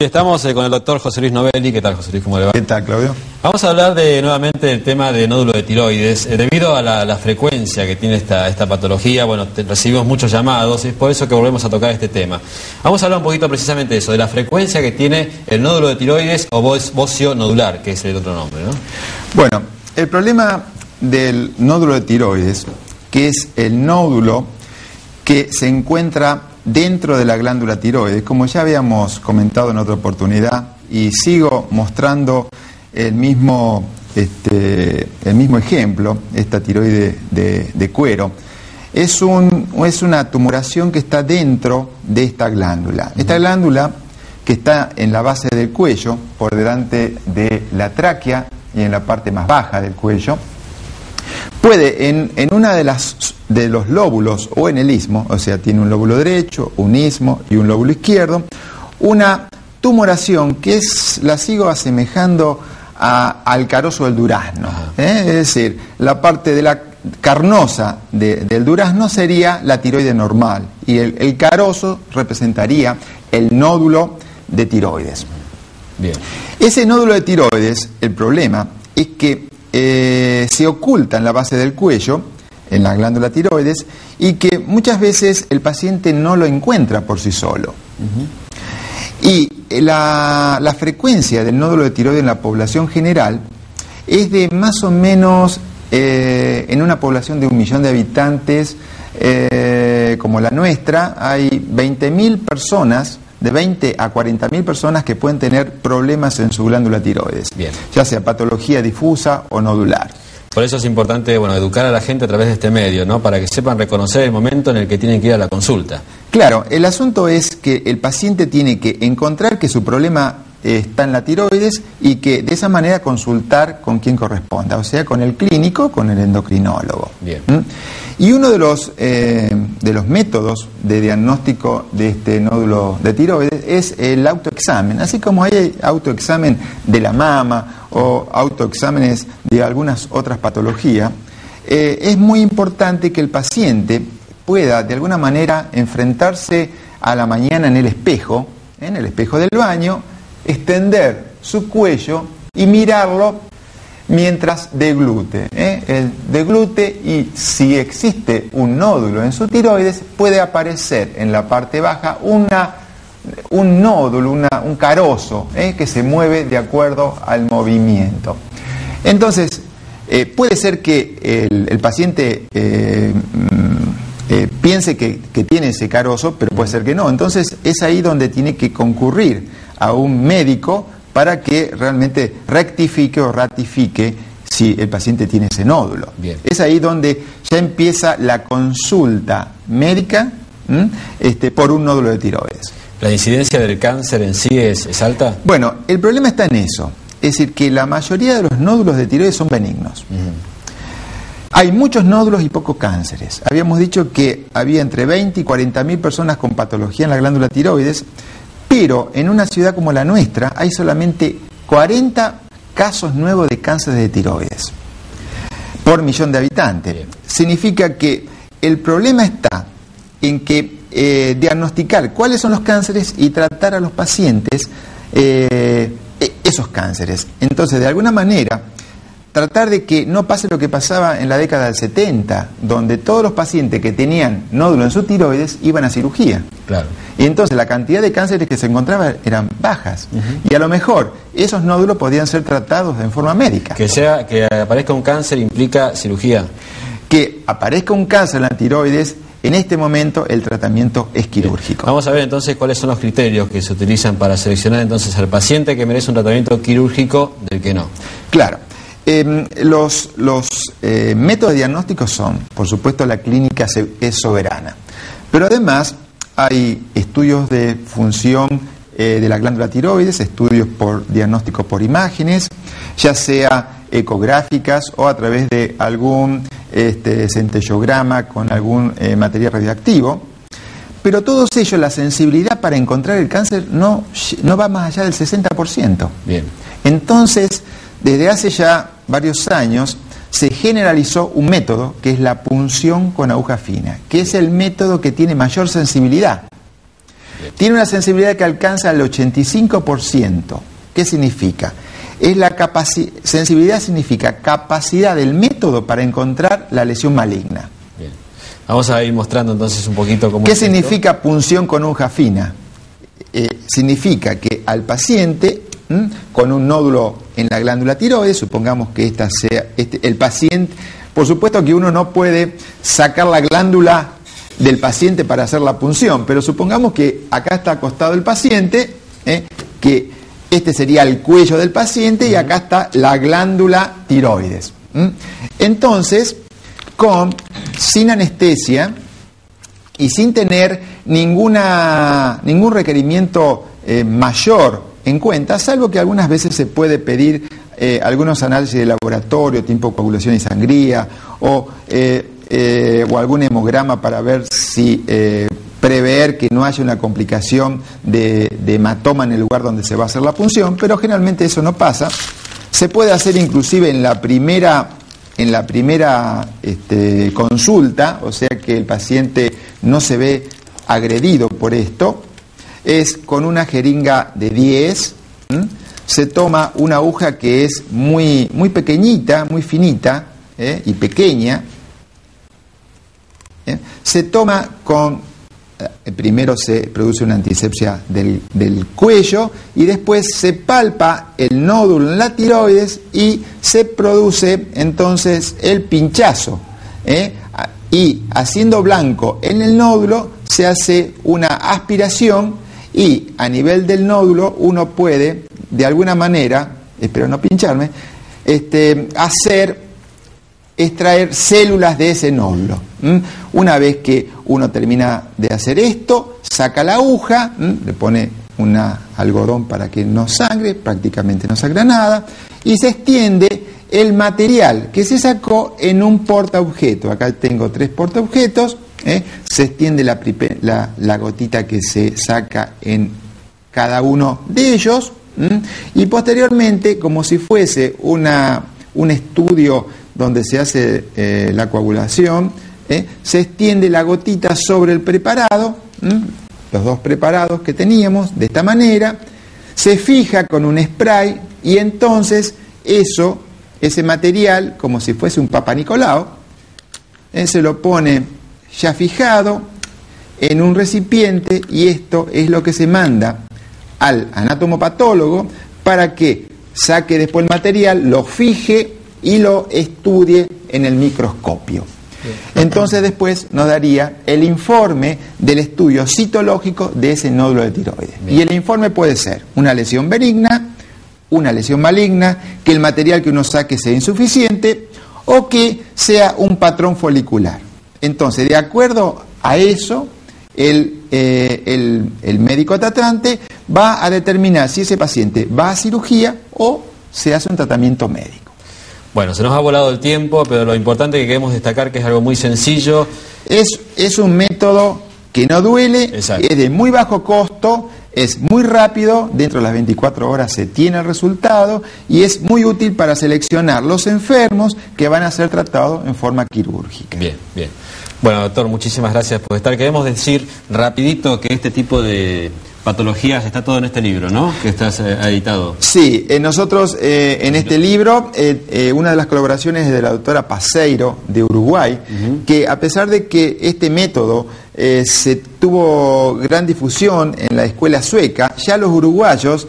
Estamos con el doctor José Luis Novelli. ¿Qué tal, José Luis? ¿Cómo le va? ¿Qué tal, Claudio? Vamos a hablar nuevamente del tema de nódulo de tiroides. Debido a la frecuencia que tiene esta patología, bueno, recibimos muchos llamados, es por eso que volvemos a tocar este tema. Vamos a hablar un poquito precisamente de eso, de la frecuencia que tiene el nódulo de tiroides o bocio nodular, que es el otro nombre, ¿no? Bueno, el problema del nódulo de tiroides, que es el nódulo que se encuentra dentro de la glándula tiroides, como ya habíamos comentado en otra oportunidad, y sigo mostrando el mismo ejemplo, esta tiroide de cuero, es una tumoración que está dentro de esta glándula. Esta glándula, que está en la base del cuello, por delante de la tráquea y en la parte más baja del cuello, puede en una de los lóbulos o en el istmo, o sea, tiene un lóbulo derecho, un istmo y un lóbulo izquierdo, una tumoración que la sigo asemejando al carozo del durazno. Es decir, la parte de la carnosa del durazno sería la tiroide normal y el carozo representaría el nódulo de tiroides. Bien. Ese nódulo de tiroides, el problema es que se oculta en la base del cuello, en la glándula tiroides, y que muchas veces el paciente no lo encuentra por sí solo. Y la frecuencia del nódulo de tiroides en la población general es de más o menos, en una población de 1 millón de habitantes como la nuestra, hay 20.000 personas, de 20 a 40.000 personas que pueden tener problemas en su glándula tiroides. Bien. Ya sea patología difusa o nodular. Por eso es importante, bueno, educar a la gente a través de este medio, ¿no? Para que sepan reconocer el momento en el que tienen que ir a la consulta. Claro, el asunto es que el paciente tiene que encontrar que su problema está en la tiroides y que de esa manera consultar con quien corresponda, o sea, con el clínico, con el endocrinólogo. Bien. Y uno de los métodos de diagnóstico de este nódulo de tiroides es el autoexamen, así como hay autoexamen de la mama o autoexámenes de algunas otras patologías. Es muy importante que el paciente pueda de alguna manera enfrentarse a la mañana en el espejo del baño, extender su cuello y mirarlo mientras deglute. El deglute, y si existe un nódulo en su tiroides, puede aparecer en la parte baja un nódulo, un carozo, que se mueve de acuerdo al movimiento. Entonces, puede ser que el paciente piense que tiene ese carozo, pero puede ser que no. Entonces, es ahí donde tiene que concurrir a un médico para que realmente rectifique o ratifique si el paciente tiene ese nódulo. Bien. Es ahí donde ya empieza la consulta médica por un nódulo de tiroides. ¿La incidencia del cáncer en sí es alta? Bueno, el problema está en eso. Es decir, que la mayoría de los nódulos de tiroides son benignos. Hay muchos nódulos y pocos cánceres. Habíamos dicho que había entre 20 y 40.000 personas con patología en la glándula tiroides, pero en una ciudad como la nuestra hay solamente 40 casos nuevos de cáncer de tiroides por millón de habitantes. Bien. Significa que el problema está en que diagnosticar cuáles son los cánceres y tratar a los pacientes esos cánceres. Entonces, de alguna manera, tratar de que no pase lo que pasaba en la década del 70, donde todos los pacientes que tenían nódulo en su tiroides iban a cirugía. Claro. Y entonces la cantidad de cánceres que se encontraban eran bajas. Y a lo mejor esos nódulos podían ser tratados en forma médica. Que aparezca un cáncer implica cirugía. Que aparezca un cáncer en la tiroides, en este momento el tratamiento es quirúrgico. Vamos a ver entonces cuáles son los criterios que se utilizan para seleccionar entonces al paciente que merece un tratamiento quirúrgico del que no. Claro. Los métodos diagnósticos son, por supuesto, la clínica es soberana, pero además hay estudios de función de la glándula tiroides, estudios por diagnóstico por imágenes, ya sea ecográficas o a través de algún centellograma con algún material radioactivo. Pero todos ellos, la sensibilidad para encontrar el cáncer no va más allá del 60%. Bien. Entonces, desde hace ya varios años se generalizó un método que es la punción con aguja fina, que es el método que tiene mayor sensibilidad. tiene una sensibilidad que alcanza el 85%. ¿Qué significa? Sensibilidad significa capacidad del método para encontrar la lesión maligna. Bien. Vamos a ir mostrando entonces un poquito cómo ¿Qué es significa esto? punción con hoja fina? Significa que al paciente con un nódulo en la glándula tiroides, supongamos que esta sea el paciente, por supuesto que uno no puede sacar la glándula del paciente para hacer la punción, pero supongamos que acá está acostado el paciente, que este sería el cuello del paciente y acá está la glándula tiroides. Entonces, sin anestesia y sin tener ningún requerimiento mayor en cuenta, salvo que algunas veces se puede pedir algunos análisis de laboratorio, tipo coagulación y sangría, o algún hemograma para ver si prever que no haya una complicación de hematoma en el lugar donde se va a hacer la punción, pero generalmente eso no pasa. Se puede hacer inclusive en la primera consulta, o sea que el paciente no se ve agredido por esto. Es con una jeringa de 10, se toma una aguja que es muy, muy pequeñita, muy finita y pequeña. Se toma primero se produce una antisepsia del cuello y después se palpa el nódulo en la tiroides y se produce entonces el pinchazo. Y haciendo blanco en el nódulo se hace una aspiración y a nivel del nódulo uno puede, de alguna manera, espero no pincharme, extraer células de ese nódulo. Una vez que uno termina de hacer esto, saca la aguja, le pone un algodón para que no sangre, prácticamente no sangra nada, y se extiende el material que se sacó en un portaobjeto. Acá tengo 3 portaobjetos. Se extiende la gotita que se saca en cada uno de ellos, y posteriormente, como si fuese un estudio donde se hace la coagulación, se extiende la gotita sobre el preparado, los 2 preparados que teníamos, de esta manera, se fija con un spray y entonces ese material, como si fuese un Papa Nicolau, se lo pone ya fijado en un recipiente y esto es lo que se manda al anatomopatólogo para que saque después el material, lo fije y lo estudie en el microscopio. Entonces después nos daría el informe del estudio citológico de ese nódulo de tiroides. Bien. Y el informe puede ser una lesión benigna, una lesión maligna, que el material que uno saque sea insuficiente o que sea un patrón folicular. Entonces, de acuerdo a eso, el médico tratante va a determinar si ese paciente va a cirugía o se hace un tratamiento médico. Bueno, se nos ha volado el tiempo, pero lo importante que queremos destacar que es algo muy sencillo. Es un método que no duele, exacto, es de muy bajo costo, es muy rápido, dentro de las 24 horas se tiene el resultado y es muy útil para seleccionar los enfermos que van a ser tratados en forma quirúrgica. Bien, bien. Bueno, doctor, muchísimas gracias por estar. Queremos decir rapidito que este tipo de patologías está todo en este libro, ¿no? Que estás editado. Sí, nosotros en este libro, una de las colaboraciones es de la doctora Paseiro de Uruguay, que a pesar de que este método se tuvo gran difusión en la escuela sueca, ya los uruguayos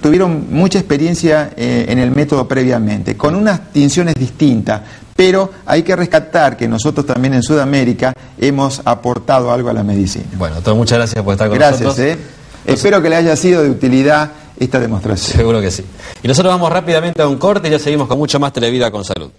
tuvieron mucha experiencia en el método previamente, con unas tinciones distintas. Pero hay que rescatar que nosotros también en Sudamérica hemos aportado algo a la medicina. Bueno, doctor, muchas gracias por estar con nosotros. Gracias. Espero que le haya sido de utilidad esta demostración. Seguro que sí. Y nosotros vamos rápidamente a un corte y ya seguimos con mucho más Televida con Salud.